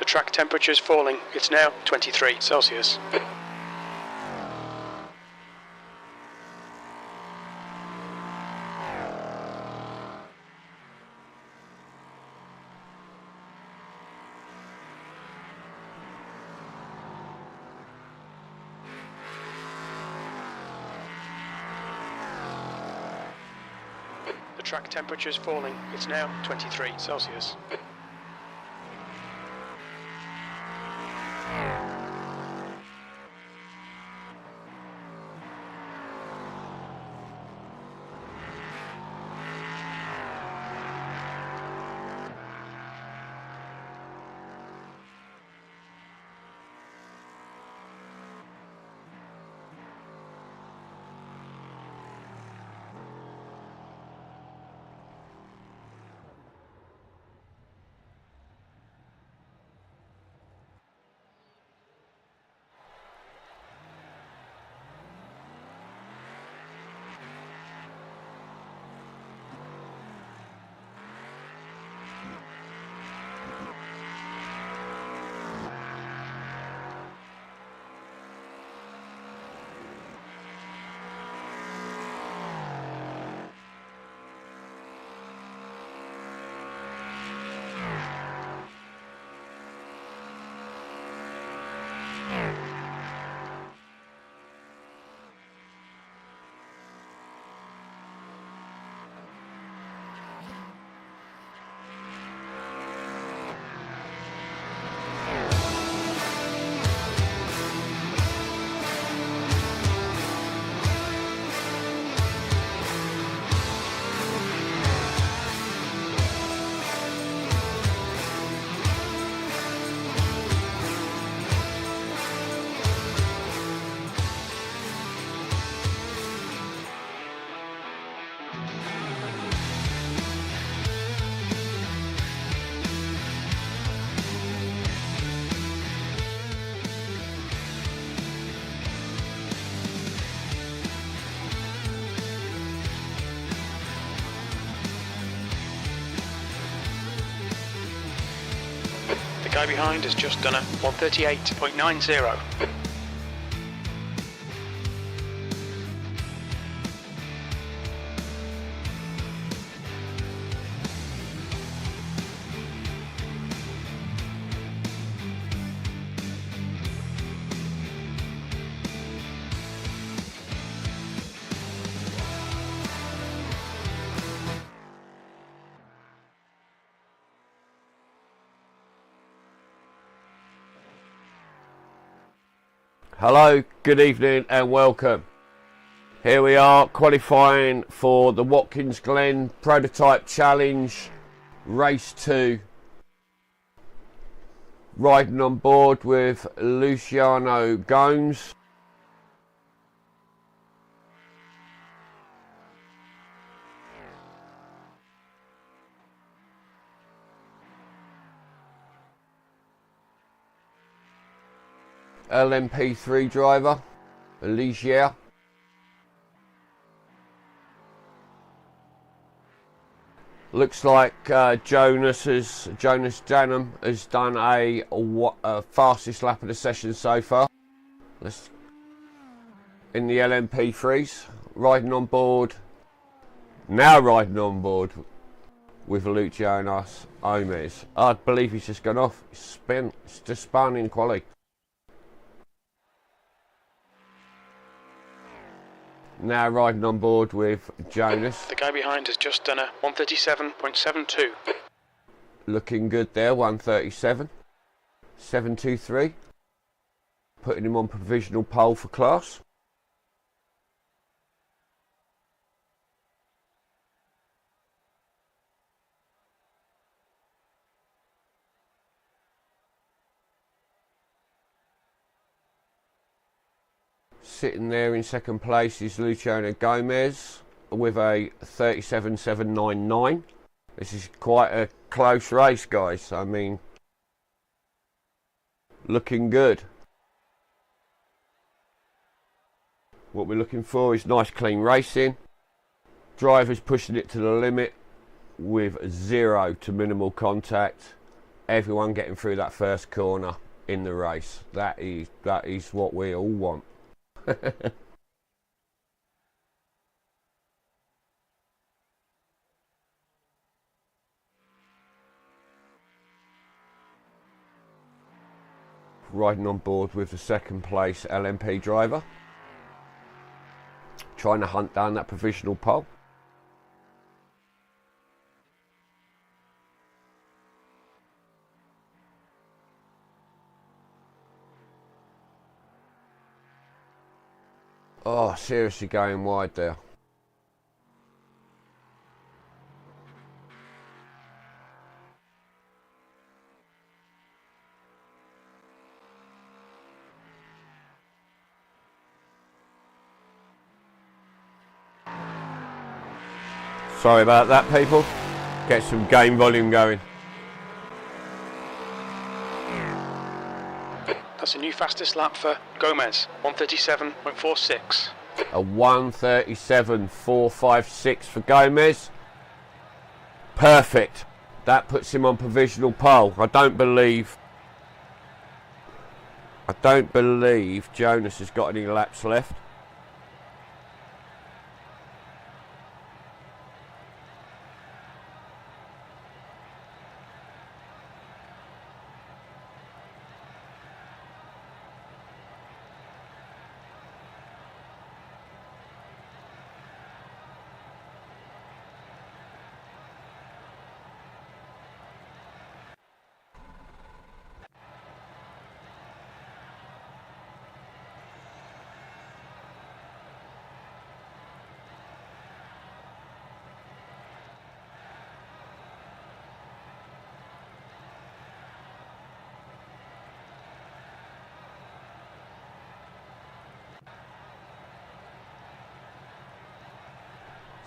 track temperature is falling. It's now 23 Celsius. The track temperature is falling. It's now 23 Celsius. The guy behind has just done a 138.90. Hello, good evening and welcome. Here we are qualifying for the Watkins Glen Prototype Challenge Race 2. Riding on board with Luciano Gomes. LMP3 driver, Alicia. Looks like Jonas Janum has done a fastest lap of the session so far. In the LMP3s, riding on board with Luciano Gomes. I believe he's just gone off. It's just spun in Qualy. Now riding on board with Jonas. The guy behind has just done a 137.72. Looking good there, 137.723. Putting him on provisional pole for class. Sitting there in second place is Luciano Gomes with a 37.799. This is quite a close race, guys. I mean, looking good. What we're looking for is nice clean racing. Drivers pushing it to the limit with 0 to minimal contact everyone getting through that first corner in the race. That is what we all want. Riding on board with the second place LMP driver, trying to hunt down that provisional pole. Oh, seriously going wide there. Sorry about that, people. Get some game volume going. That's a new fastest lap for Gomez, 1:37.46. A 1:37.456 for Gomez. Perfect. That puts him on provisional pole. I don't believe Jonas has got any laps left.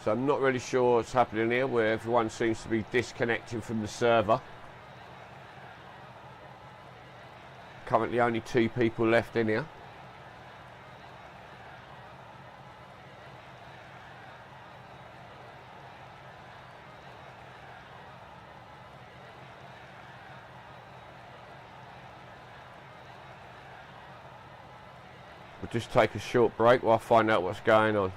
So I'm not really sure what's happening here, where everyone seems to be disconnecting from the server. Currently only 2 people left in here. We'll just take a short break while I find out what's going on.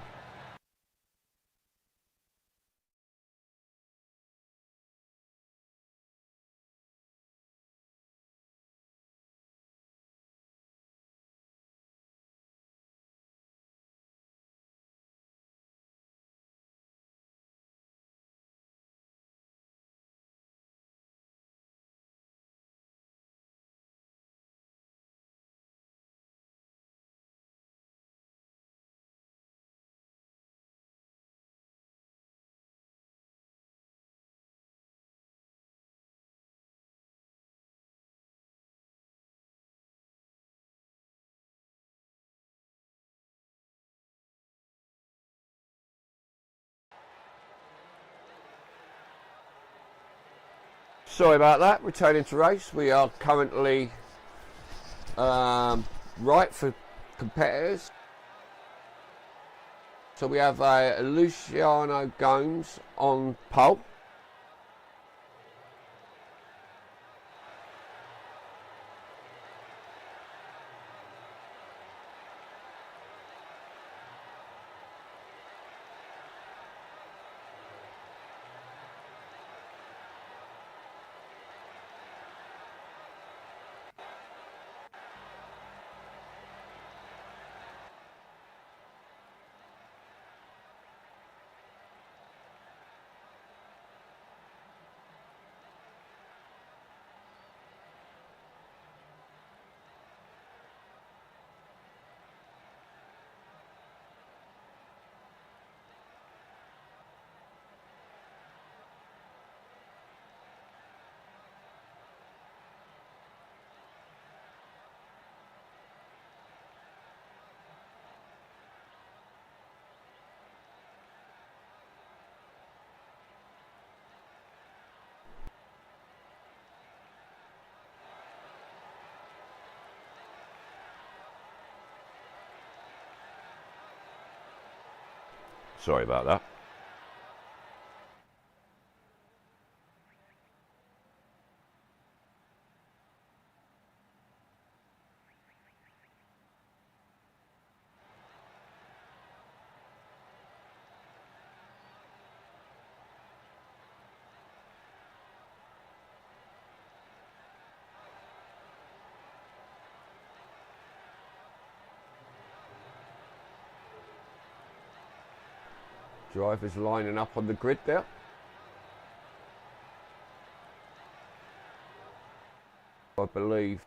Sorry about that, returning to race. We are currently right for competitors. So we have Luciano Gomes on pole. Sorry about that. Drivers lining up on the grid there. I believe.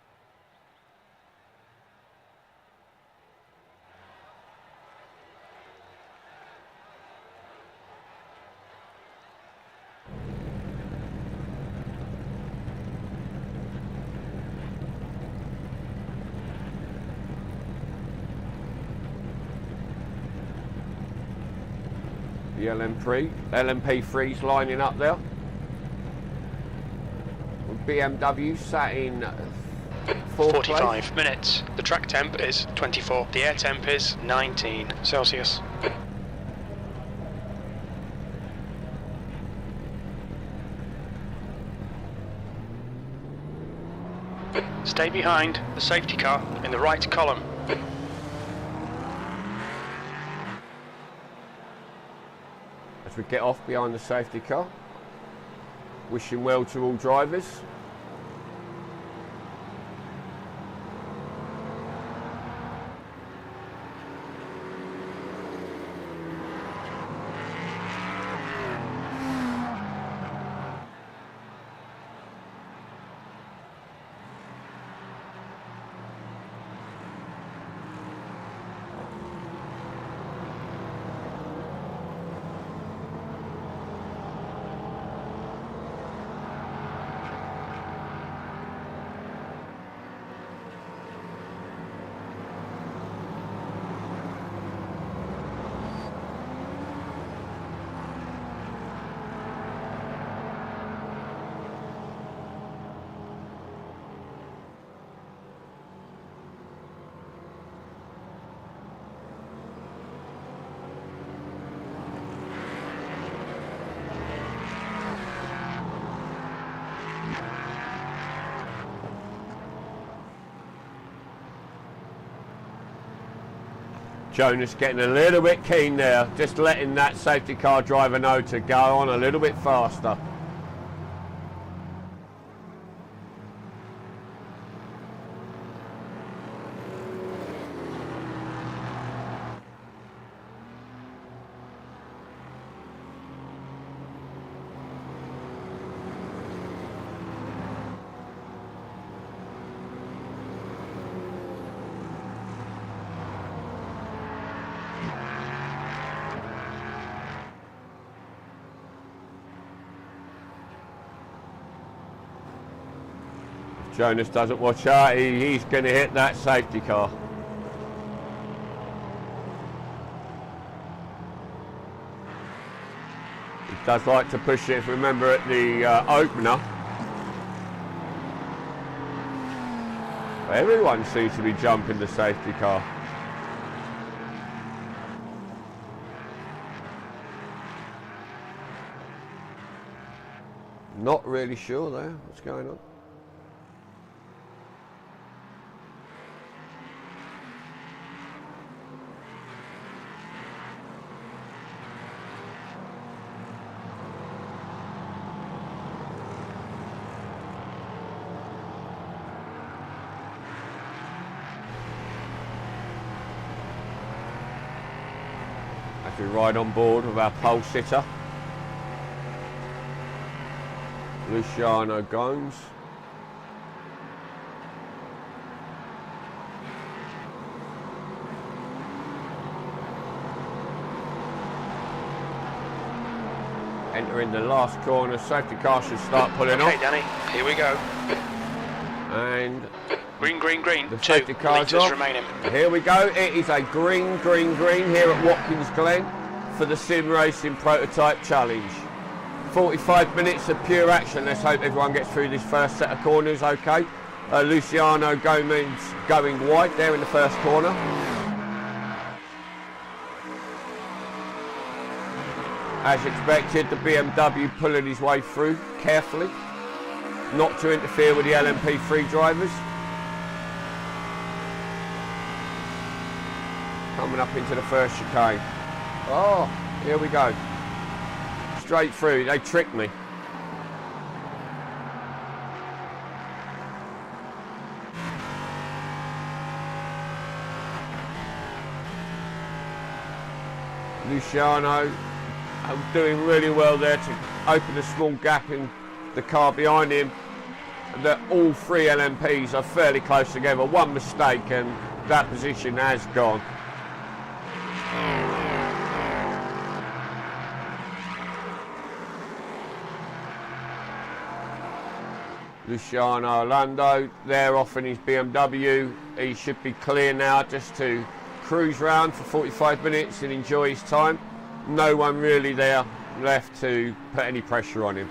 The LMP3's lining up there. BMW sat in 45 minutes. The track temp is 24. The air temp is 19 Celsius. Stay behind the safety car in the right column. As we get off behind the safety car, wishing well to all drivers. Jonas getting a little bit keen there, just letting that safety car driver know to go on a little bit faster. Jonas doesn't watch out, he's going to hit that safety car. He does like to push it, if you remember at the opener. Everyone seems to be jumping the safety car. Not really sure there, what's going on. As we ride on board with our pole sitter, Luciano Gomes. Entering the last corner, safety car should start pulling off. Okay, Danny, here we go. And green, green, green. the 2 safety car's litres off. remaining. Here we go. It is a green, green, green here at Watkins Glen for the Sim Racing Prototype Challenge. 45 minutes of pure action. Let's hope everyone gets through this first set of corners okay. Luciano Gomez going wide there in the first corner. As expected, the BMW pulling his way through carefully, not to interfere with the LMP3 drivers. Coming up into the first chicane. Oh, here we go. Straight through, they tricked me. Luciano doing really well there to open a small gap in the car behind him. That all three LMPs are fairly close together. One mistake and that position has gone. Luciano Orlando there off in his BMW. He should be clear now just to cruise round for 45 minutes and enjoy his time. No one really there left to put any pressure on him.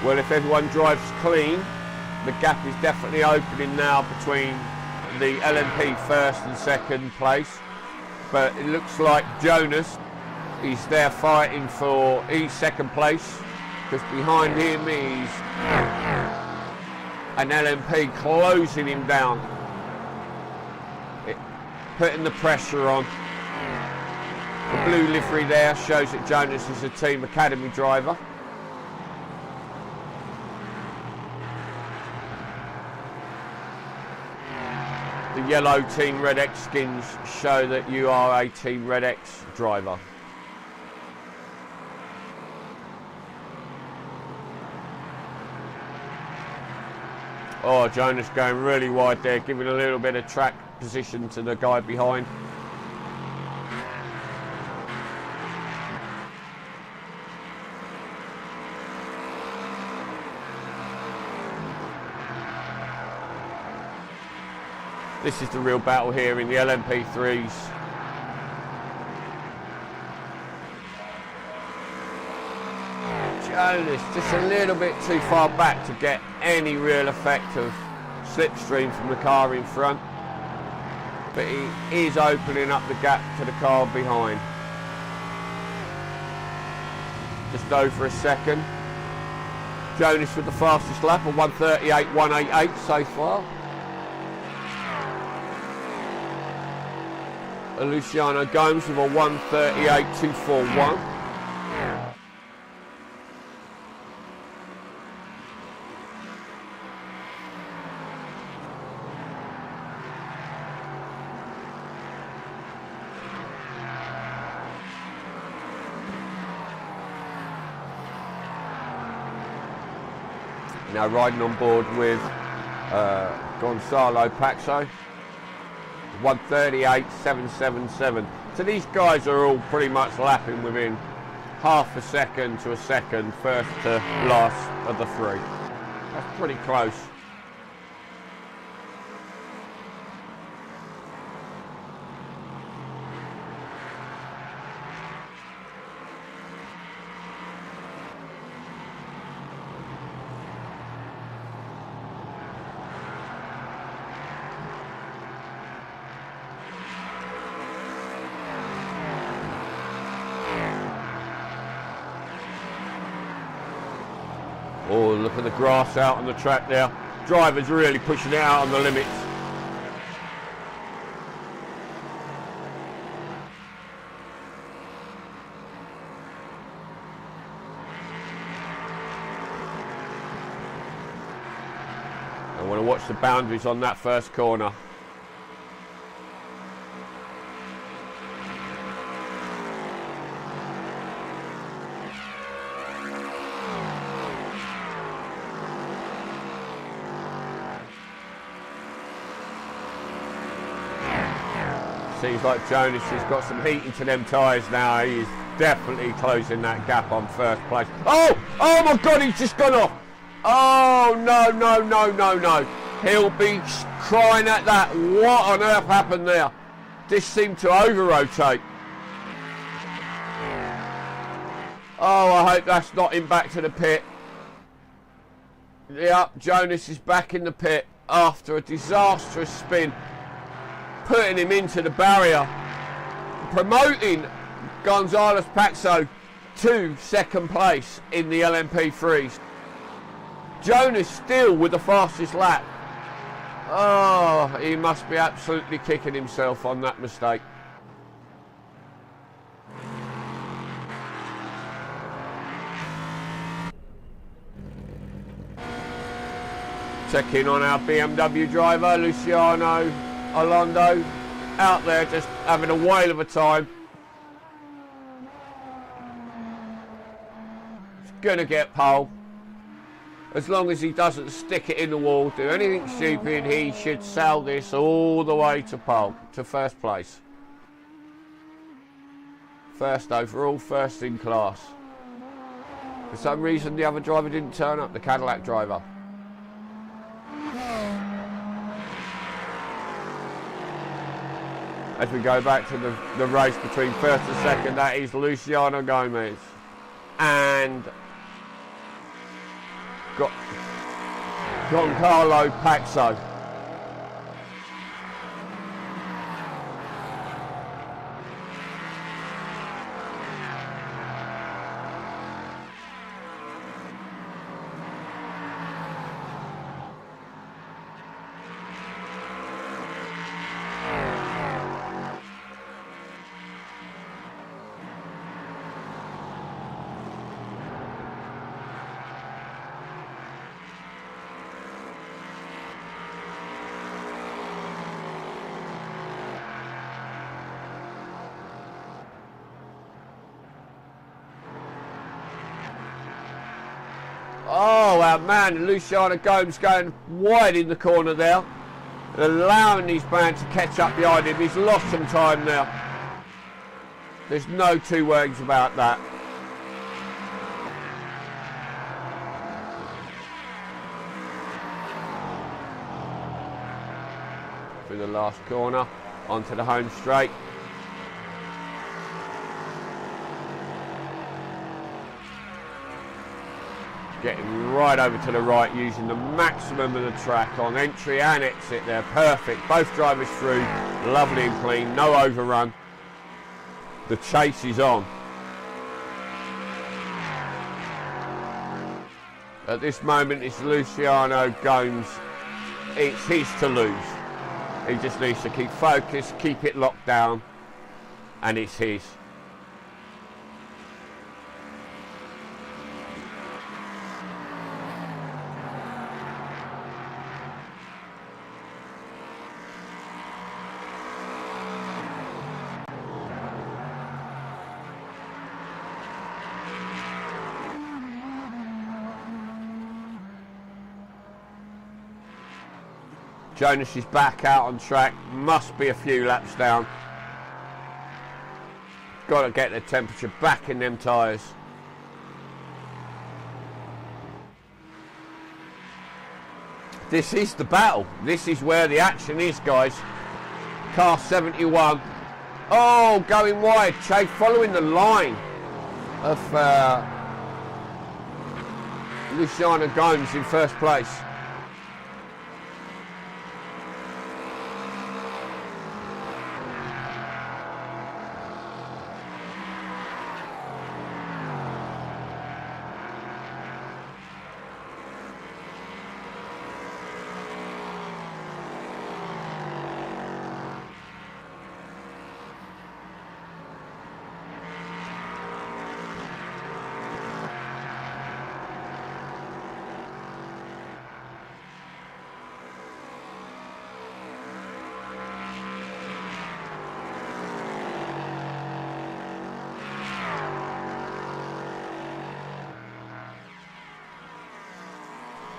Well, if everyone drives clean, the gap is definitely opening now between the LMP first and second place. But it looks like Jonas is there fighting for his second place, because behind him is an LMP closing him down, putting the pressure on. The blue livery there shows that Jonas is a Team Academy driver. The yellow Team RedX skins show that you are a Team RedX driver. Oh, Jonas going really wide there, giving a little bit of track position to the guy behind. This is the real battle here in the LMP3s. Jonas just a little bit too far back to get any real effect of slipstream from the car in front. But he is opening up the gap to the car behind. Just over a second. Jonas with the fastest lap of 1:38.188 so far. Luciano Gomes with a 1:38.241. Now riding on board with Gonzalo Paxo. 1:38.777. So these guys are all pretty much lapping within half a second to a second, first to last of the three. That's pretty close. Oh, look at the grass out on the track there. Drivers really pushing it out on the limits. I want to watch the boundaries on that first corner. Seems like Jonas has got some heat into them tyres now. He is definitely closing that gap on first place. Oh! Oh my God, he's just gone off. Oh, no, no, no, no, no. He'll be crying at that. What on earth happened there? This seemed to over-rotate. Oh, I hope that's not him back to the pit. Yep, Jonas is back in the pit after a disastrous spin, putting him into the barrier, promoting Gonzalez Paxo to second place in the LMP3s. Jonas still with the fastest lap. Oh, he must be absolutely kicking himself on that mistake. Checking on our BMW driver, Luciano Alondo, out there just having a whale of a time. He's gonna get pole. As long as he doesn't stick it in the wall, do anything stupid, he should sail this all the way to pole, to first place. First overall, first in class. For some reason the other driver didn't turn up, the Cadillac driver. As we go back to the race between first and second, that is Luciano Gomez and Giancarlo Paxo. Oh, our man, Luciano Gomes going wide in the corner there, allowing his man to catch up behind him. He's lost some time now. There's no two ways about that. Through the last corner, onto the home straight. Getting right over to the right, using the maximum of the track on entry and exit there. Perfect. Both drivers through. Lovely and clean. No overrun. The chase is on. At this moment, it's Luciano Gomes. It's his to lose. He just needs to keep focused, keep it locked down, and it's his. Jonas is back out on track, must be a few laps down. Got to get the temperature back in them tyres. This is the battle. This is where the action is, guys. Car 71. Oh, going wide. Chase following the line of Luciano Gomes in first place.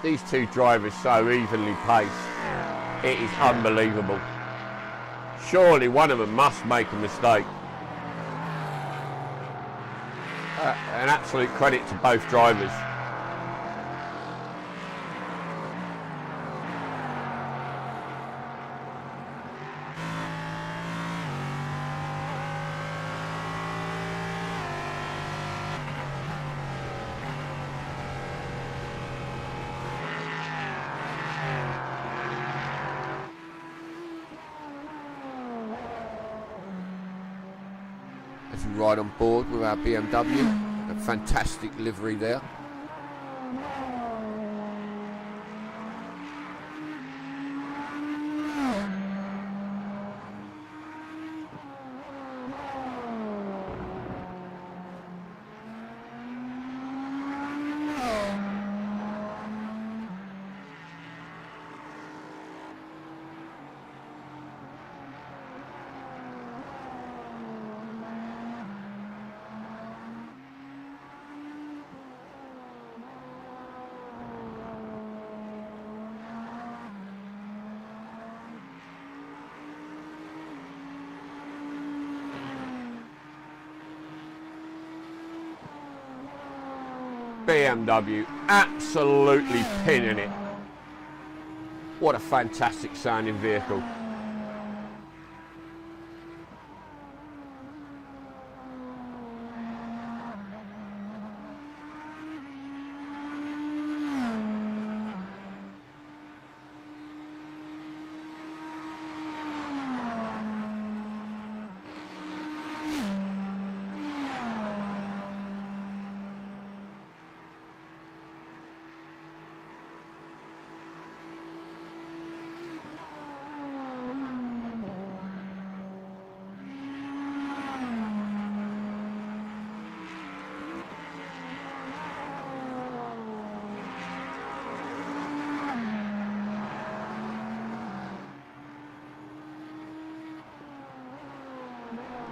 These two drivers so evenly paced, it is unbelievable. Surely one of them must make a mistake. An absolute credit to both drivers. as we ride on board with our BMW. A fantastic livery there. BMW absolutely pinning it. What a fantastic sounding vehicle.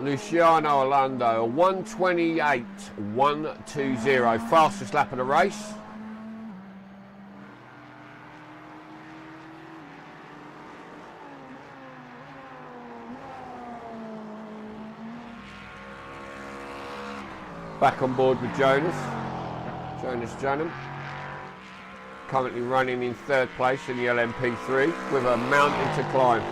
Luciano Orlando, 1:28.120, fastest lap of the race. Back on board with Jonas Janum, currently running in third place in the LMP3 with a mountain to climb.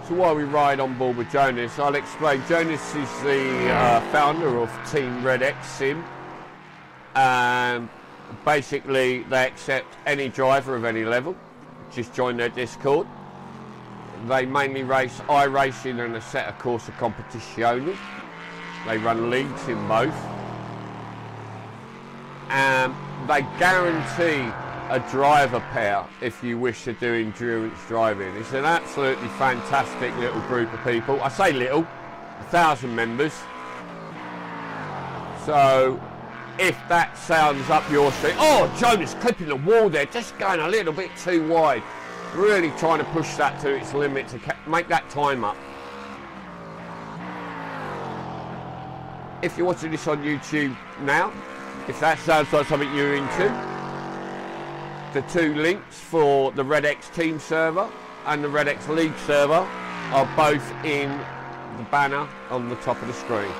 So while we ride on board with Jonas, I'll explain. Jonas is the founder of Team RedX Sim. Basically, they accept any driver of any level. Just join their Discord. They mainly race iRacing and a set of Corsa Competizione. They run leagues in both. They guarantee a driver pair if you wish to do endurance driving. It's an absolutely fantastic little group of people. I say little, 1,000 members. So if that sounds up your street, oh, Jonas clipping the wall there, just going a little bit too wide. Really trying to push that to its limit to make that time up. If you're watching this on YouTube now, if that sounds like something you're into, the two links for the RedX team server and the RedX League server are both in the banner on the top of the screen.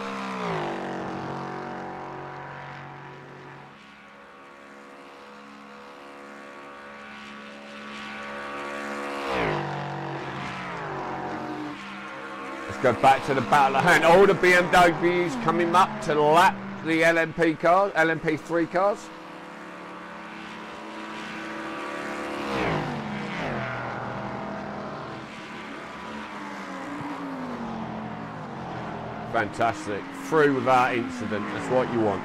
Let's go back to the battle at hand. All the BMWs coming up to lap the LMP3 cars. Fantastic. Through without incident. That's what you want.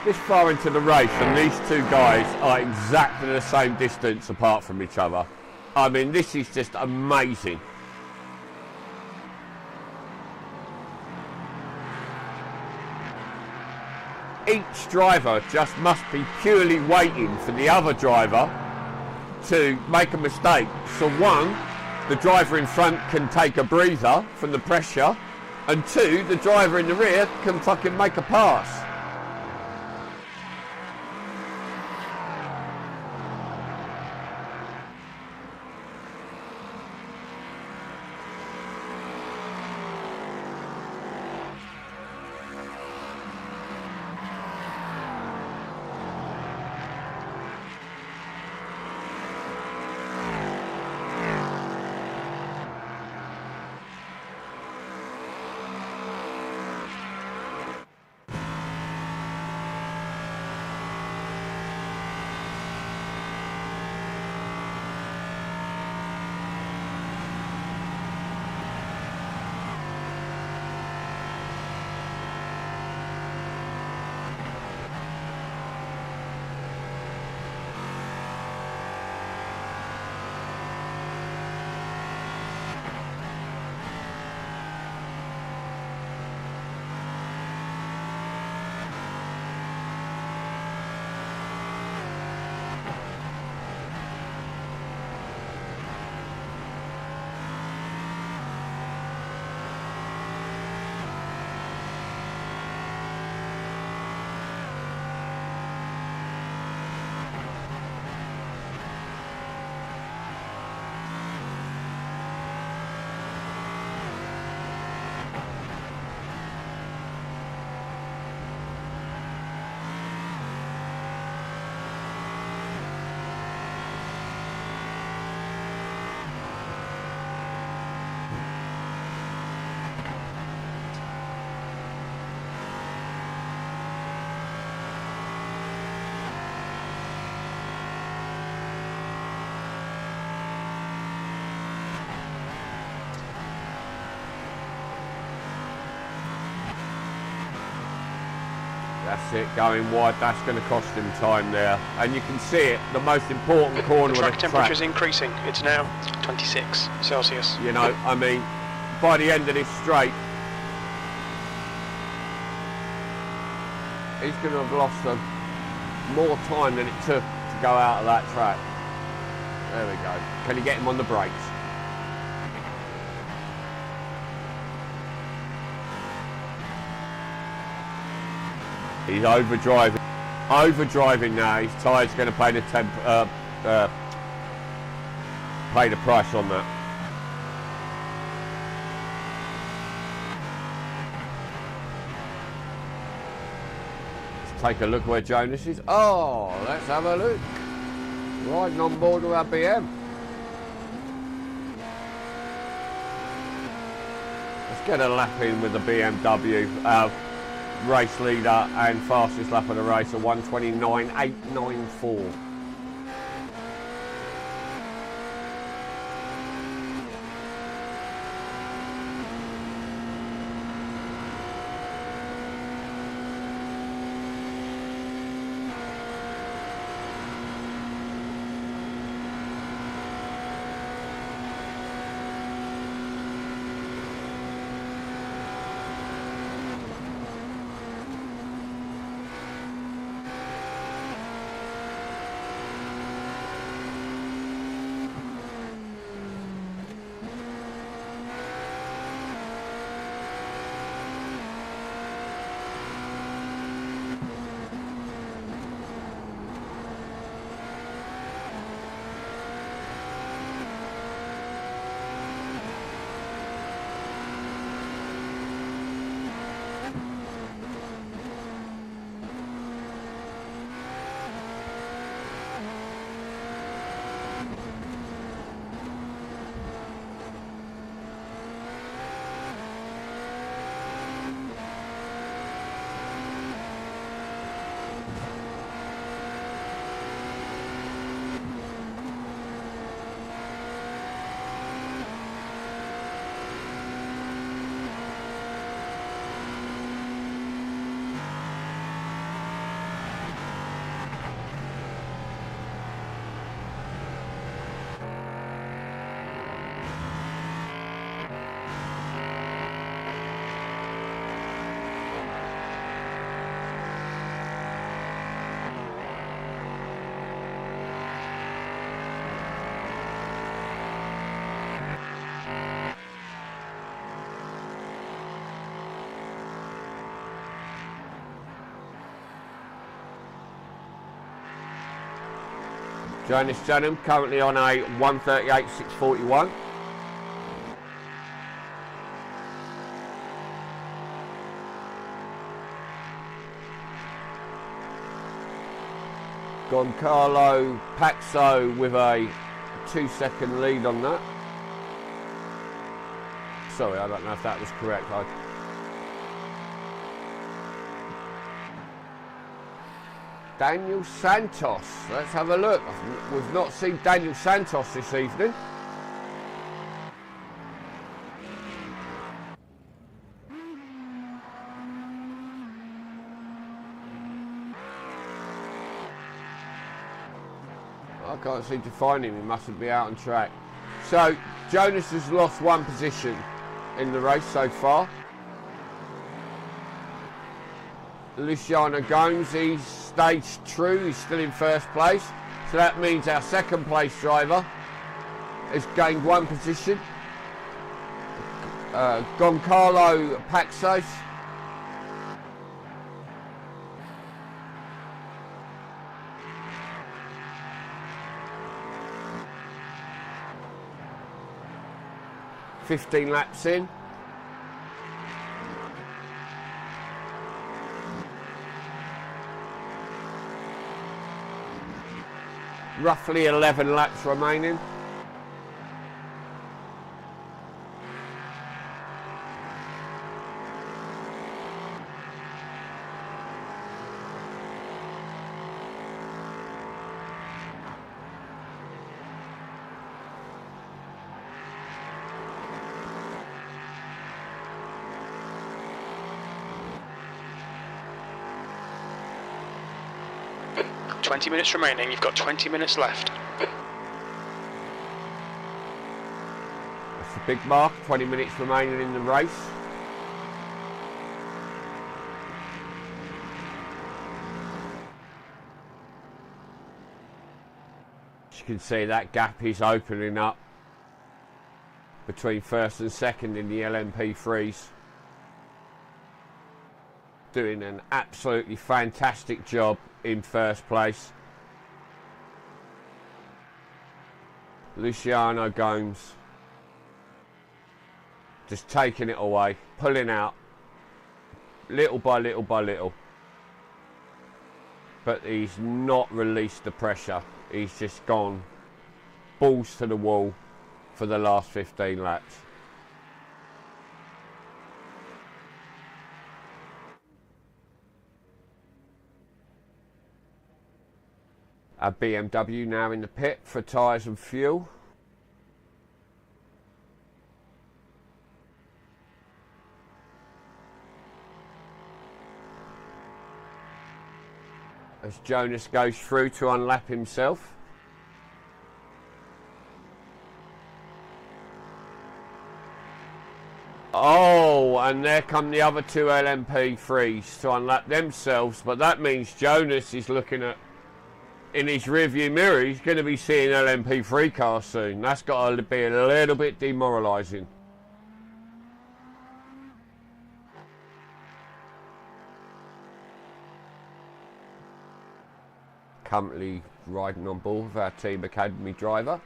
this far into the race and these two guys are exactly the same distance apart from each other. I mean, this is just amazing. Each driver just must be purely waiting for the other driver to make a mistake. So one, the driver in front can take a breather from the pressure, and two, the driver in the rear can fucking make a pass. That's it, going wide. That's going to cost him time there. And you can see it, the most important corner of the track. The track temperature is increasing. It's now 26 Celsius. You know, I mean, by the end of this straight, he's going to have lost more time than it took to go out of that track. There we go. Can you get him on the brakes? He's overdriving. Overdriving now. His tyre's going to pay the price on that. Let's take a look where Jonas is. Oh, let's have a look. Riding on board with our BM. Let's get a lap in with the BMW. Race leader and fastest lap of the race, a 1:29.894. Jonas Jennum currently on a 1:38.641. Goncalo Paxo with a 2-second lead on that. Sorry, I don't know if that was correct. Daniel Santos, let's have a look. We've not seen Daniel Santos this evening. I can't seem to find him, he mustn't be out on track. So, Jonas has lost one position in the race so far. Luciano Gomes, he's stayed true, he's still in first place. So that means our second place driver has gained one position. Goncalo Paxos. "15 laps in. Roughly 11 laps remaining. "20 minutes remaining, you've got 20 minutes left." That's a big mark, 20 minutes remaining in the race. As you can see, that gap is opening up between first and second in the LMP3s. Doing an absolutely fantastic job in first place. Luciano Gomes just taking it away, pulling out little by little by little. But he's not released the pressure. He's just gone balls to the wall for the last 15 laps. A BMW now in the pit for tyres and fuel. As Jonas goes through to unlap himself. Oh, and there come the other two LMP3s to unlap themselves, but that means Jonas is looking at, in his rearview mirror, he's going to be seeing LMP3 cars soon. That's got to be a little bit demoralising. Currently riding on board with our Team Academy driver,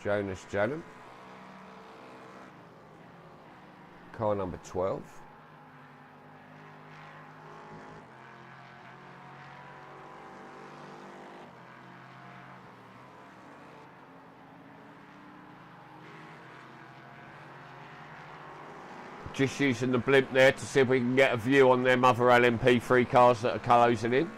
Jonas Jennum. Car number 12. Just using the blimp there to see if we can get a view on them other LMP3 cars that are closing in.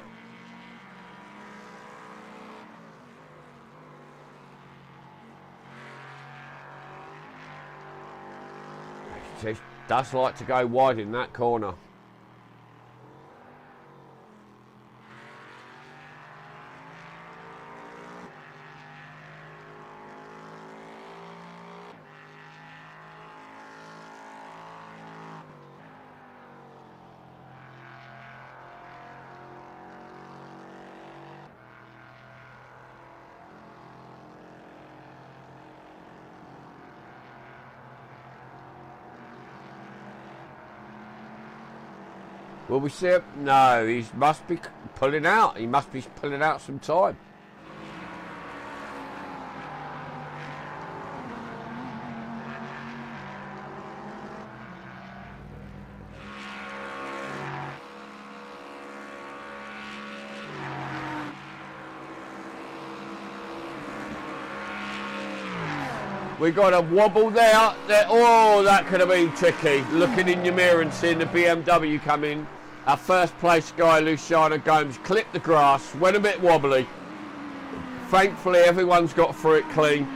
It does like to go wide in that corner. Will we see him? No, he must be pulling out. He must be pulling out some time. We got a wobble there. Oh, that could have been tricky. Looking in your mirror and seeing the BMW come in. Our first place guy, Luciano Gomes, clipped the grass, went a bit wobbly. Thankfully, everyone's got through it clean.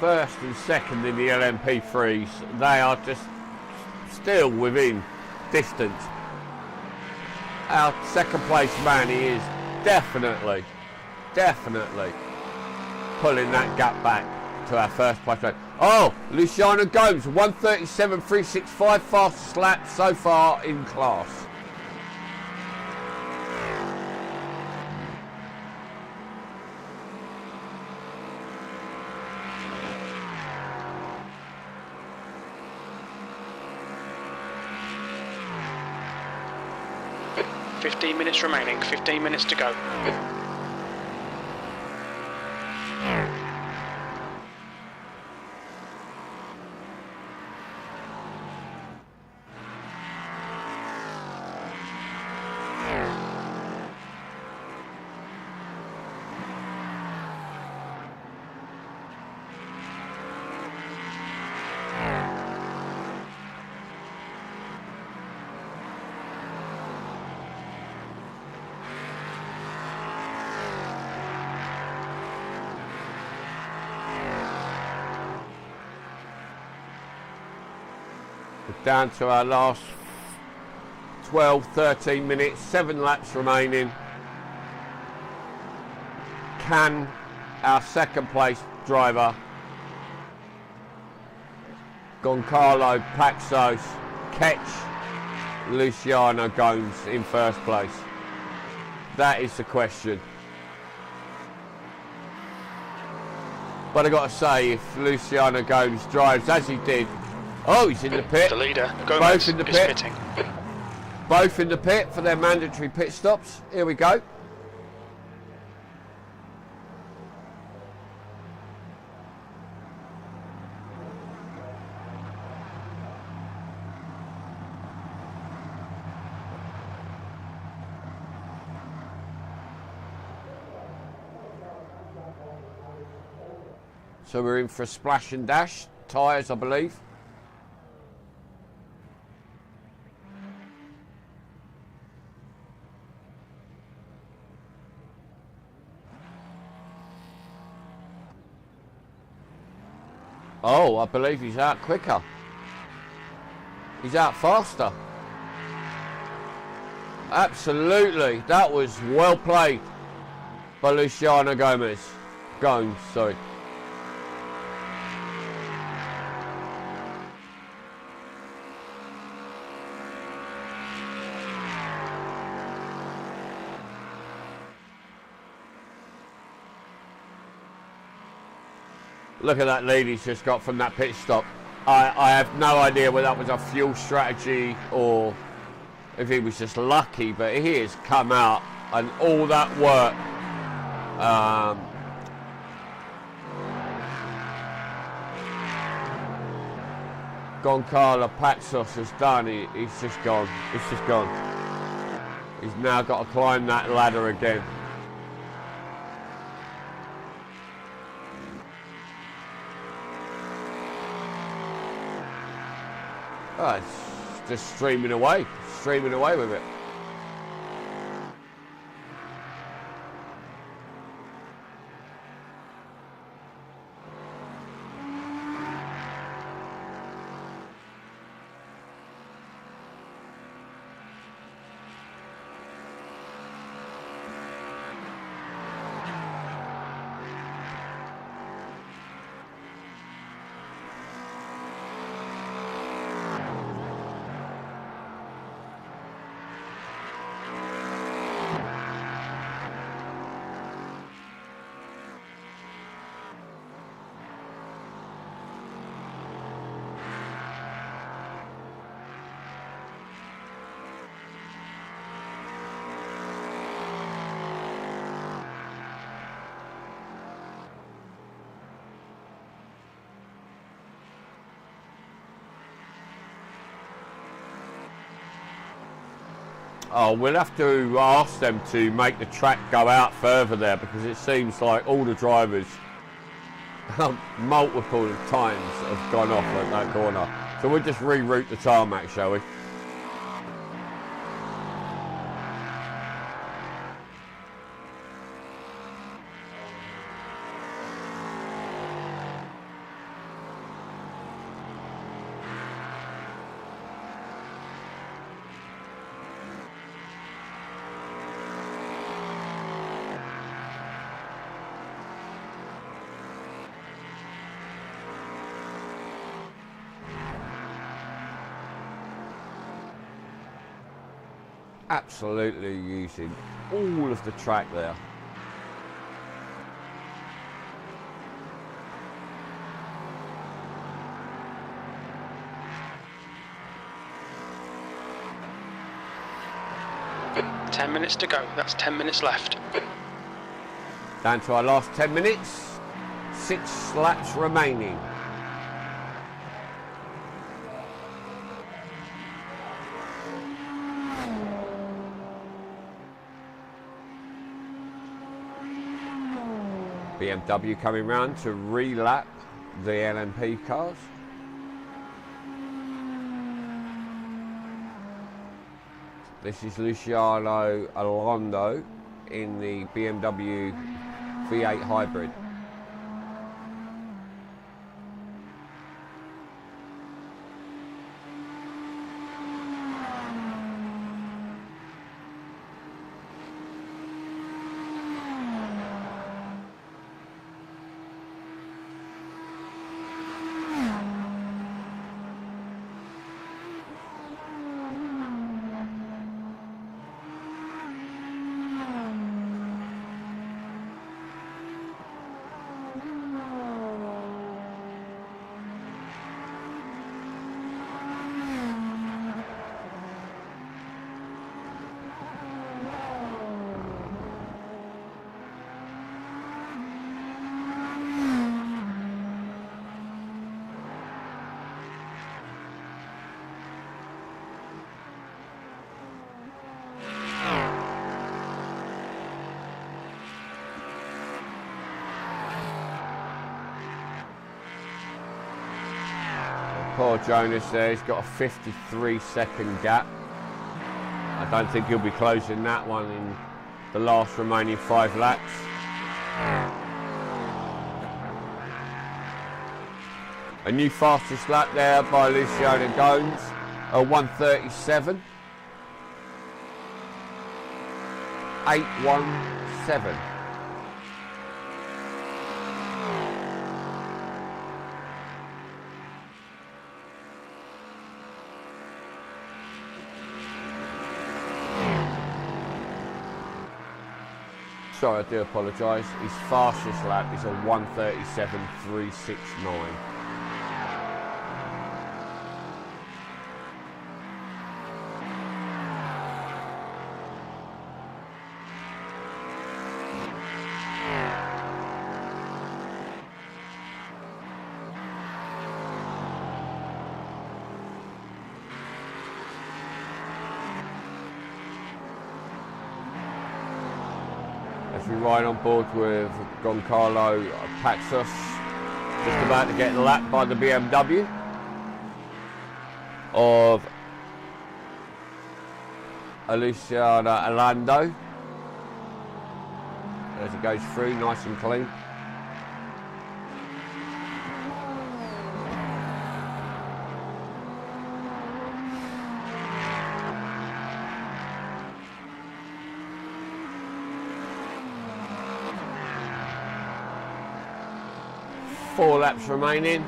First and second in the LMP3s, they are just still within distance. Our second place man, he is definitely pulling that gap back to our first place man. Oh, Luciano Gomes, 1:37.365, fastest lap so far in class. Minutes remaining, 15 minutes to go. Down to our last 12-13 minutes, 7 laps remaining. Can our second place driver Goncalo Paxos catch Luciano Gomes in first place? That is the question. But I got to say, if Luciano Gomes drives as he did, oh, he's in the pit. The leader, Gomez, both in the pit. Pitting. Both in the pit for their mandatory pit stops. Here we go. So we're in for a splash and dash. Tyres, I believe. Oh, I believe he's out quicker. He's out faster. Absolutely. That was well played by Luciano Gomes. Sorry. Look at that lead he's just got from that pit stop. I have no idea whether that was a fuel strategy or if he was just lucky, but he has come out and all that work. Goncalo Paxos has done. He's just gone. It's just gone. He's now got to climb that ladder again. Oh, it's just streaming away with it. Oh, we'll have to ask them to make the track go out further there, because it seems like all the drivers multiple times have gone off at that corner. So we'll just reroute the tarmac, shall we? Absolutely using all of the track there. Good. 10 minutes to go. That's 10 minutes left. Down to our last 10 minutes. 6 laps remaining. BMW coming round to relap the LMP cars. This is Luciano Alondo in the BMW V8 hybrid. Poor Jonas there, he's got a 53-second gap. I don't think he'll be closing that one in the last remaining 5 laps. A new fastest lap there by Luciano Gomes, a 1:37. 8:17. Sorry, I do apologise. His fastest lap is a 1:37.369. As we ride on board with Giancarlo Paxos, just about to get lapped by the BMW of Luciano Alondo. As it goes through, nice and clean. Four laps remaining.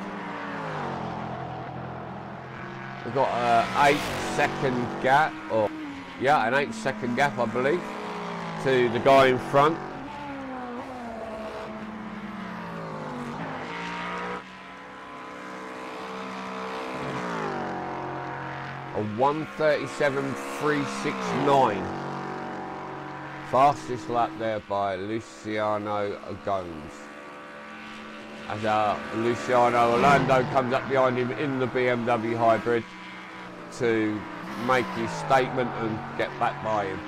We've got an 8-second gap, or yeah, an 8-second gap, I believe, to the guy in front. A 1:37.369. Fastest lap there by Luciano Gomes. As Luciano Alondo comes up behind him in the BMW hybrid to make his statement and get back by him.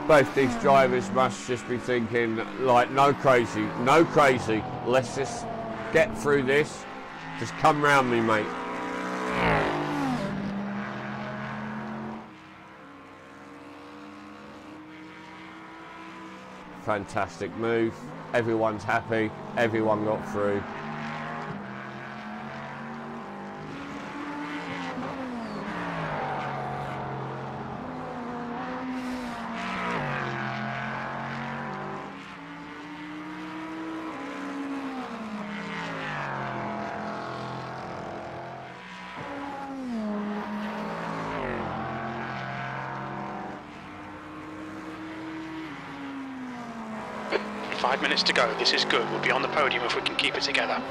Both these drivers must just be thinking, like, no crazy, let's just get through this, just come round me, mate. Fantastic move, everyone's happy, everyone got through. Five minutes to go. This is good. We'll be on the podium if we can keep it together.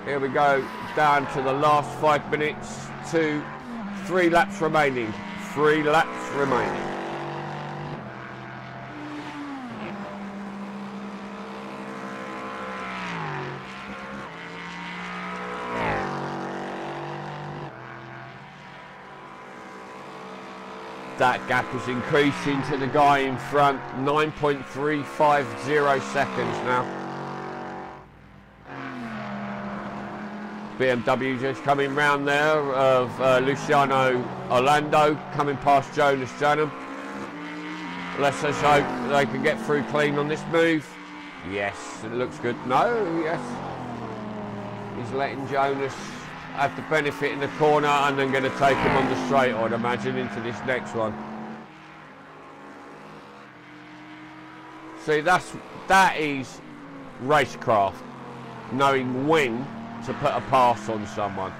Here we go, down to the last 5 minutes, 3 laps remaining. 3 laps remaining. That gap is increasing to the guy in front, 9.350 seconds now. BMW just coming round there of Luciano Orlando, coming past Jonas Janum. Let's just hope they can get through clean on this move. Yes, it looks good. No, yes. He's letting Jonas have the benefit in the corner and then going to take him on the straight, I'd imagine, into this next one. See, that is racecraft, knowing when to put a pass on someone.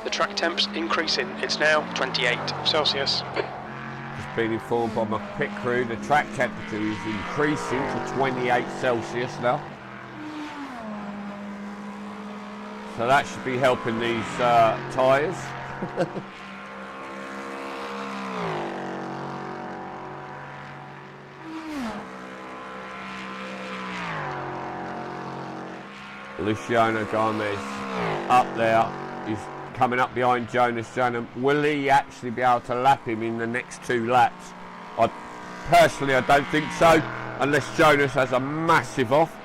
The track temp's increasing. It's now 28 Celsius. Just been informed by my pit crew, the track temperature is increasing to 28 Celsius now. So that should be helping these tyres. Luciano Gomez up there. He's coming up behind Jonas Janum. Will he actually be able to lap him in the next 2 laps? Personally, I don't think so, unless Jonas has a massive off.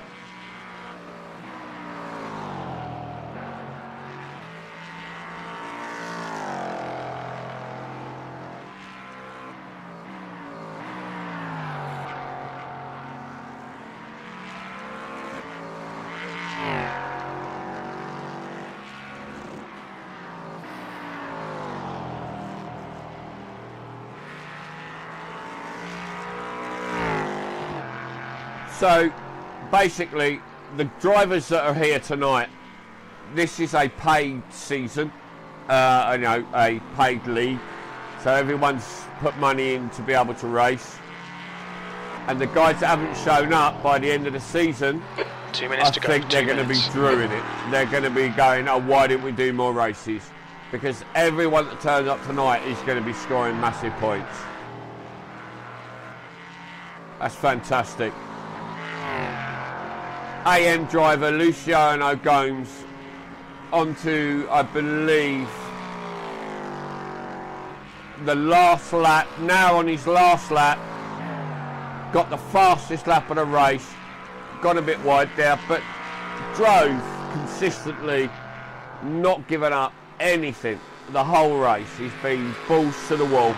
So basically, the drivers that are here tonight, this is a paid season, a paid league. So everyone's put money in to be able to race. And the guys that haven't shown up by the end of the season, 2 minutes to go. I think they're going to be drewing it. They're going to be going, oh, why didn't we do more races? Because everyone that turns up tonight is going to be scoring massive points. That's fantastic. AM driver Luciano Gomes onto, I believe, the last lap. Now on his last lap, got the fastest lap of the race, got a bit wide there, but drove consistently, not giving up anything the whole race. He's been balls to the wall.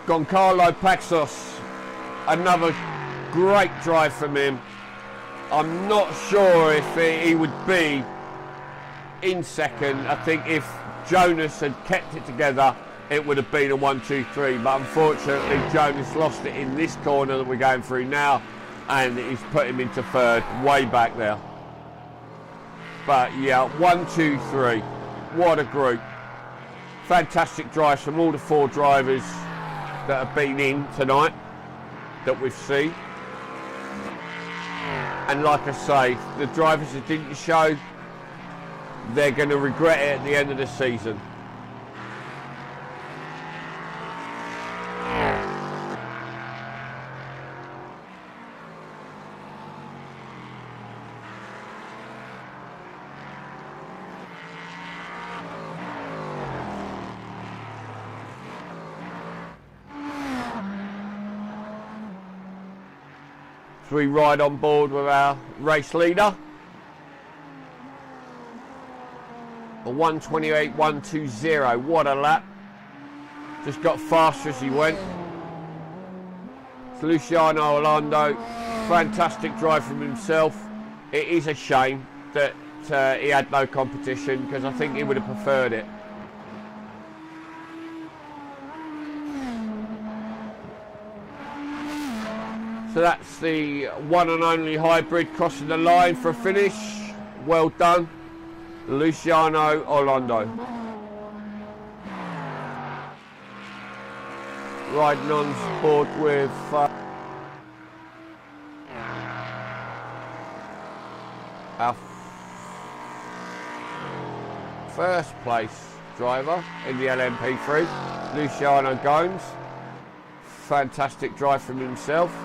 Goncalo Paxos, another great drive from him. I'm not sure if he would be in second. I think if Jonas had kept it together, it would have been a 1-2-3, but unfortunately Jonas lost it in this corner that we're going through now, and he's put him into third, way back there. But yeah, 1-2-3, what a group. Fantastic drives from all the 4 drivers that have been in tonight, that we've seen. And like I say, the drivers that didn't show, they're going to regret it at the end of the season. So we ride on board with our race leader. A 1:28.120, what a lap. Just got faster as he went. It's Luciano Orlando, fantastic drive from himself. It is a shame that he had no competition, because I think he would have preferred it. So that's the one and only hybrid crossing the line for a finish. Well done, Luciano Orlando. Riding on board with our first place driver in the LMP3, Luciano Gomes. Fantastic drive from himself.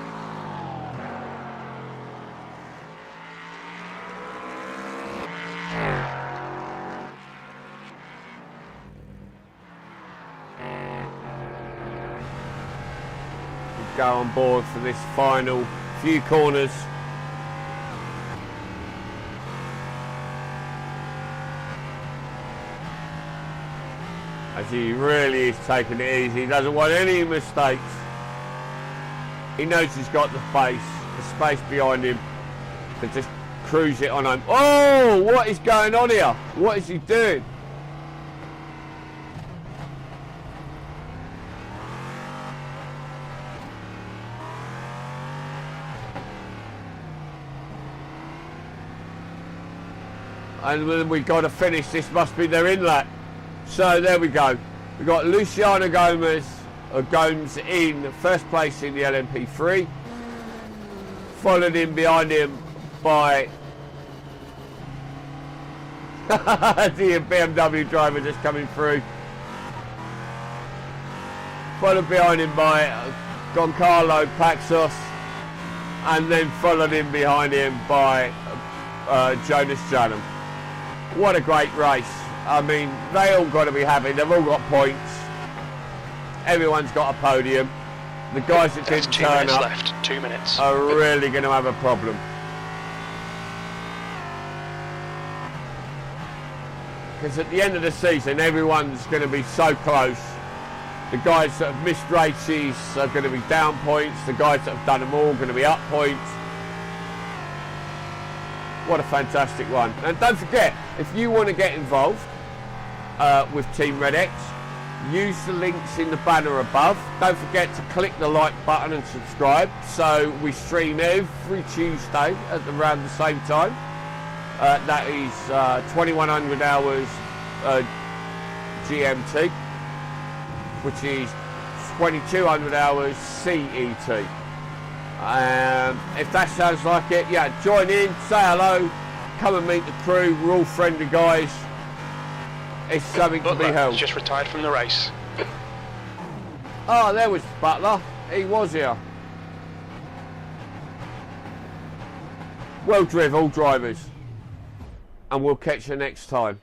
Go on board for this final few corners. As he really is taking it easy, he doesn't want any mistakes. He knows he's got the space behind him to just cruise it on home. Oh, what is going on here? What is he doing? And then we've got to finish. This must be their inlet. So there we go. We've got Luciano Gomes in first place in the LMP3. Followed in behind him by the BMW driver just coming through. Followed behind him by Giancarlo Paxos. And then followed in behind him by Jonas Janum. What a great race. I mean, they all got to be happy. They've all got points. Everyone's got a podium. The guys that didn't turn up left. 2 minutes. are really going to have a problem. Because at the end of the season, everyone's going to be so close. The guys that have missed races are going to be down points. The guys that have done them all are going to be up points. What a fantastic one. And don't forget, if you want to get involved with Team RedX, use the links in the banner above. Don't forget to click the like button and subscribe. So we stream every Tuesday at around the same time. That is 2100 hours GMT, which is 2200 hours CET. If that sounds like it, yeah, join in, say hello, come and meet the crew. We're all friendly guys. It's something to be held. Just retired from the race. Oh, there was Butler. He was here. Well driven, all drivers. And we'll catch you next time.